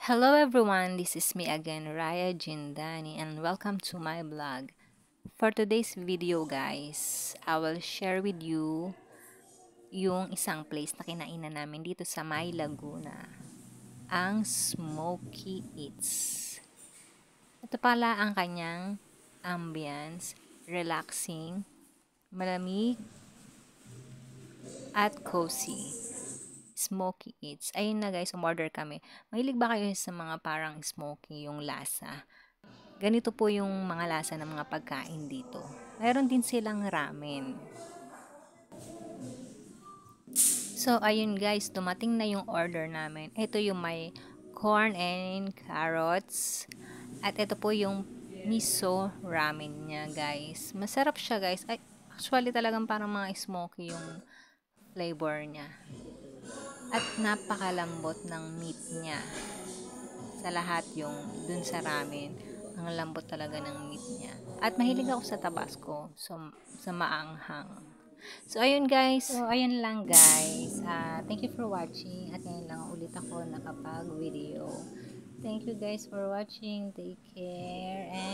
Hello everyone, this is me again, Raya Jindani, and welcome to my blog. For today's video guys, I will share with you yung isang place na kinainan namin dito sa May Laguna, ang Smoky Eats. Ito pala ang kanyang ambience, relaxing, malamig, at cozy. Smoky Eats. Ayun na guys, umorder kami. Mahilig ba kayo sa mga parang smoky yung lasa? Ganito po yung mga lasa ng mga pagkain dito. Meron din silang ramen. So, ayun guys, dumating na yung order namin. Ito yung may corn and carrots. At ito po yung miso ramen niya guys. Masarap siya guys. Ay, actually talagang parang mga smoky yung flavor niya. At napakalambot ng meat niya. Sa lahat yung dun sa ramen. Ang lambot talaga ng meat niya. At mahilig ako sa Tabasco. So, sa maanghang. So, ayun guys. So, ayun lang guys. Thank you for watching. At ngayon lang ulit ako nakapag-video. Thank you guys for watching. Take care. And